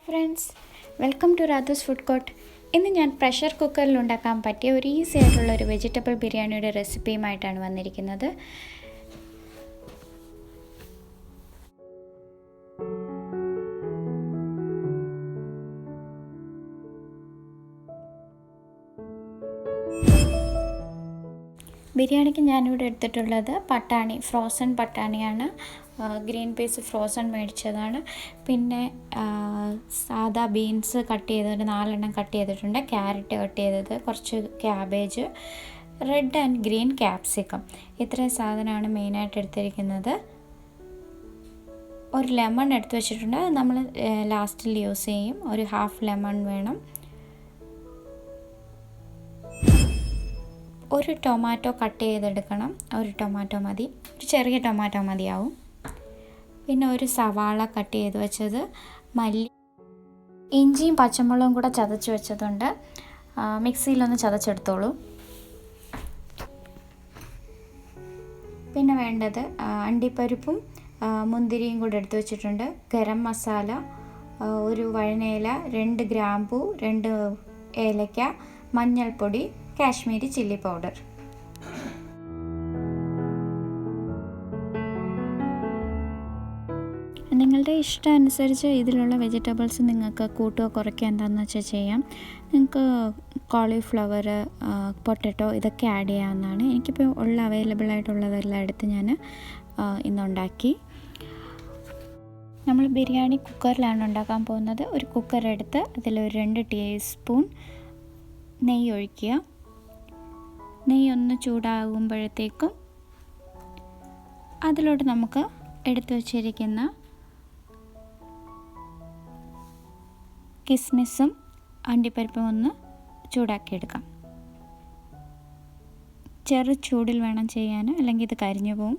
Friends, welcome to Radhu's food court. ഇന്ന് ഞാൻ pressure കുക്കറിൽ ഉണ്ടാക്കാൻ പറ്റിയ ഒരു ഈസി ആയിട്ടുള്ള ഒരു വെജിറ്റബിൾ ബിരിയാണിയുടെ റെസിപ്പിയുമായിട്ടാണ് വന്നിരിക്കുന്നത്. ബിരിയാണിക്ക് ഞാനിവിടെ എടുത്തിട്ടുള്ളത് പട്ടാണി, ഫ്രോസൺ പട്ടാണിയാണ്. ഗ്രീൻ പീസ് ഫ്രോസൺ മേടിച്ചതാണ്. പിന്നെ സാദാ ബീൻസ് കട്ട് ചെയ്തിട്ട് 4 കട്ട് ചെയ്തിട്ടുണ്ട്. ക്യാരറ്റ് കട്ട് ചെയ്തത്, കുറച്ച് cabbage, red and green capsicum. ഇത്രയും സാധനമാണ് മെയിനായിട്ട് എടുത്തിരിക്കുന്നത്. ഒരു ലെമൺ എടുത്ത് വെച്ചിട്ടുണ്ട്, നമ്മൾ ലാസ്റ്റിൽ യൂസ് ചെയ്യും. ഒരു ഹാഫ് ലെമൺ വേണം. ഒരു ടൊമാറ്റോ കട്ട് ചെയ്തെടുക്കണം. ഒരു ടൊമാറ്റോ മതി, ഒരു ചെറിയ ടൊമാറ്റോ മതിയാവും. പിന്നെ ഒരു സവാള കട്ട് ചെയ്ത് വെച്ചത്, മല്ലി, ഇഞ്ചിയും പച്ചമുളകും കൂടെ ചതച്ച് വെച്ചതുണ്ട്. മിക്സിയിലൊന്ന് ചതച്ചെടുത്തോളൂ. പിന്നെ വേണ്ടത് അണ്ടിപ്പരിപ്പും മുന്തിരിയും കൂടെ എടുത്ത് വെച്ചിട്ടുണ്ട്. ഗരം മസാല, ഒരു വഴനയില, 2 ഗ്രാമ്പൂ, 2 ഏലക്ക, മഞ്ഞൾപ്പൊടി, കാശ്മീരി ചില്ലി പൗഡർ. നിങ്ങളുടെ ഇഷ്ടം അനുസരിച്ച് ഇതിലുള്ള വെജിറ്റബിൾസ് നിങ്ങൾക്ക് കൂട്ടുകയോ കുറയ്ക്കുക എന്താണെന്ന് വെച്ചാൽ ചെയ്യാം. നിങ്ങൾക്ക് കോളിഫ്ലവർ, പൊട്ടറ്റോ ഇതൊക്കെ ആഡ് ചെയ്യാവുന്നതാണ്. എനിക്കിപ്പോൾ ഉള്ള അവൈലബിൾ ആയിട്ടുള്ളതെല്ലാം എടുത്ത് ഞാൻ ഇന്നുണ്ടാക്കി. നമ്മൾ ബിരിയാണി കുക്കറിലാണ് ഉണ്ടാക്കാൻ പോകുന്നത്. ഒരു കുക്കർ എടുത്ത് അതിലൊരു 2 ടീസ്പൂൺ നെയ്യ് ഒഴിക്കുക. നെയ്യ് ഒന്ന് ചൂടാകുമ്പോഴത്തേക്കും അതിലോട്ട് നമുക്ക് എടുത്തു വച്ചിരിക്കുന്ന കിസ്മിസും അണ്ടിപ്പരിപ്പും ഒന്ന് ചൂടാക്കിയെടുക്കാം. ചെറു ചൂടിൽ വേണം ചെയ്യാൻ, അല്ലെങ്കിൽ ഇത് കരിഞ്ഞു പോവും.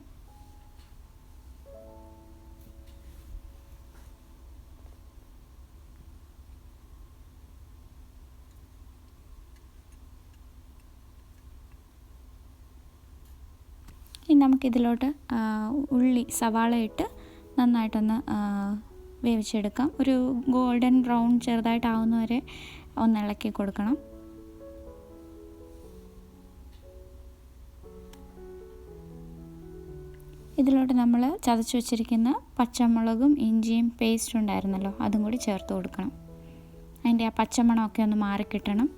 ഇനി നമുക്കിതിലോട്ട് സവാള ഇട്ട് നന്നായിട്ടൊന്ന് വേവിച്ചെടുക്കാം. ഒരു ഗോൾഡൻ ബ്രൗൺ ചെറുതായിട്ടാവുന്നവരെ ഒന്ന് ഇളക്കി കൊടുക്കണം. ഇതിലോട്ട് നമ്മൾ ചതച്ച് വെച്ചിരിക്കുന്ന പച്ചമുളകും ഇഞ്ചിയും പേസ്റ്റ് ഉണ്ടായിരുന്നല്ലോ, അതും കൂടി ചേർത്ത് കൊടുക്കണം. അതിൻ്റെ ആ പച്ചമണമൊക്കെ ഒന്ന് മാറിക്കിട്ടണം.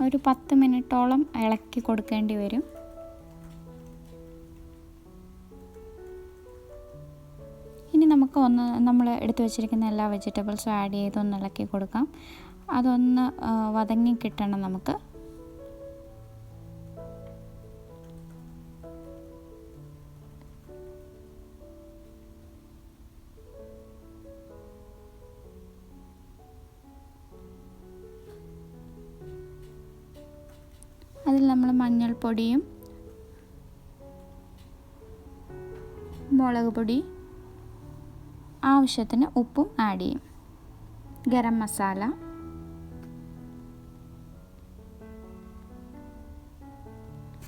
ഒരു 10 മിനിറ്റോളം ഇളക്കി കൊടുക്കേണ്ടി വരും. ഇനി നമുക്ക് നമ്മൾ എടുത്തു വച്ചിരിക്കുന്ന എല്ലാ വെജിറ്റബിൾസും ആഡ് ചെയ്ത് ഒന്ന് ഇളക്കി കൊടുക്കാം. അതൊന്ന് വതങ്ങി കിട്ടണം നമുക്ക്. അതിൽ നമ്മൾ മഞ്ഞൾപ്പൊടിയും മുളക് പൊടി, ആവശ്യത്തിന് ഉപ്പും ആഡ് ചെയ്യും. ഗരം മസാല,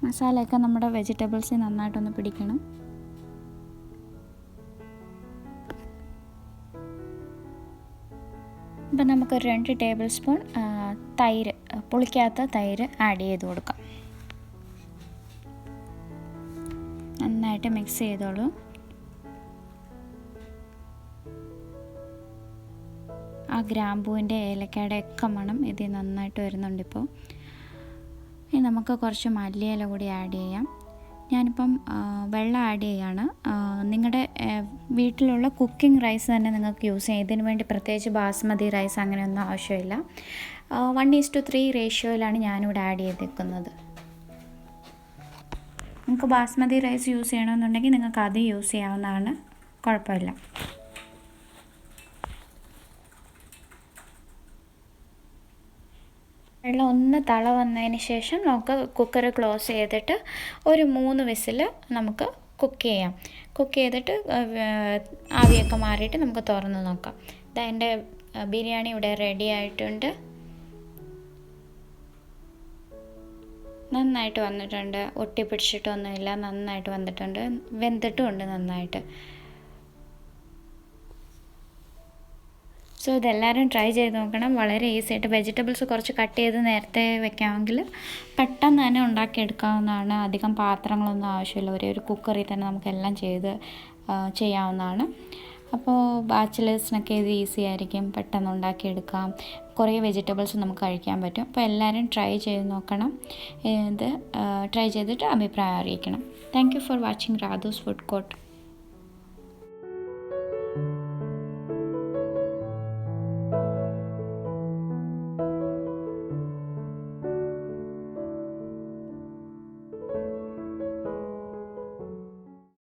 മസാലയൊക്കെ നമ്മുടെ വെജിറ്റബിൾസിൽ നന്നായിട്ടൊന്ന് പിടിക്കണം. ഇപ്പം നമുക്കൊരു 2 ടേബിൾ സ്പൂൺ തൈര്, പുളിക്കാത്ത തൈര് ആഡ് ചെയ്ത് കൊടുക്കാം. നന്നായിട്ട് മിക്സ് ചെയ്തോളൂ. ആ ഗ്രാമ്പൂവിൻ്റെ ഏലക്കയുടെ ഒക്കെ മണം ഇതിൽ നന്നായിട്ട് വരുന്നുണ്ട് ഇപ്പോൾ. ഇനി നമുക്ക് കുറച്ച് മല്ലിയില കൂടി ആഡ് ചെയ്യാം. ഞാനിപ്പം വെള്ളം ആഡ് ചെയ്യുകയാണ്. നിങ്ങളുടെ വീട്ടിലുള്ള കുക്കിംഗ് റൈസ് തന്നെ നിങ്ങൾക്ക് യൂസ് ചെയ്യാം. ഇതിനു വേണ്ടി പ്രത്യേകിച്ച് ബാസ്മതി റൈസ് അങ്ങനെയൊന്നും ആവശ്യമില്ല. 1:3 റേഷ്യോയിലാണ് ഞാനിവിടെ ആഡ് ചെയ്തേക്കുന്നത്. നിങ്ങൾക്ക് ബാസ്മതി റൈസ് യൂസ് ചെയ്യണമെന്നുണ്ടെങ്കിൽ നിങ്ങൾക്ക് അത് യൂസ് ചെയ്യാവുന്നതാണ്, കുഴപ്പമില്ല. വെള്ളം ഒന്ന് തള വന്നതിന് ശേഷം നമുക്ക് കുക്കർ ക്ലോസ് ചെയ്തിട്ട് ഒരു 3 വിസിൽ നമുക്ക് കുക്ക് ചെയ്യാം. കുക്ക് ചെയ്തിട്ട് ആവിയൊക്കെ മാറിയിട്ട് നമുക്ക് തുറന്ന് നോക്കാം. എൻ്റെ ബിരിയാണി ഇവിടെ റെഡി ആയിട്ടുണ്ട്. നന്നായിട്ട് വന്നിട്ടുണ്ട്, ഒട്ടി പിടിച്ചിട്ടൊന്നുമില്ല, നന്നായിട്ട് വന്നിട്ടുണ്ട്, വെന്തിട്ടുമുണ്ട് നന്നായിട്ട്. സോ ഇതെല്ലാവരും ട്രൈ ചെയ്ത് നോക്കണം. വളരെ ഈസി ആയിട്ട് വെജിറ്റബിൾസ് കുറച്ച് കട്ട് ചെയ്ത് നേരത്തെ വെക്കാമെങ്കിൽ പെട്ടെന്ന് തന്നെ ഉണ്ടാക്കിയെടുക്കാവുന്നതാണ്. അധികം പാത്രങ്ങളൊന്നും ആവശ്യമില്ല, ഒരേ ഒരു കുക്കറിൽ തന്നെ നമുക്കെല്ലാം ചെയ്യാവുന്നതാണ്. അപ്പോൾ ബാച്ചിലേഴ്സിനൊക്കെ ഇത് ഈസി ആയിരിക്കും, പെട്ടെന്ന് ഉണ്ടാക്കിയെടുക്കാം, കുറേ വെജിറ്റബിൾസ് നമുക്ക് കഴിക്കാൻ പറ്റും. അപ്പോൾ എല്ലാവരും ട്രൈ ചെയ്ത് നോക്കണം. ഇത് ട്രൈ ചെയ്തിട്ട് അഭിപ്രായം അറിയിക്കണം. Thank you for watching Radhu's food court.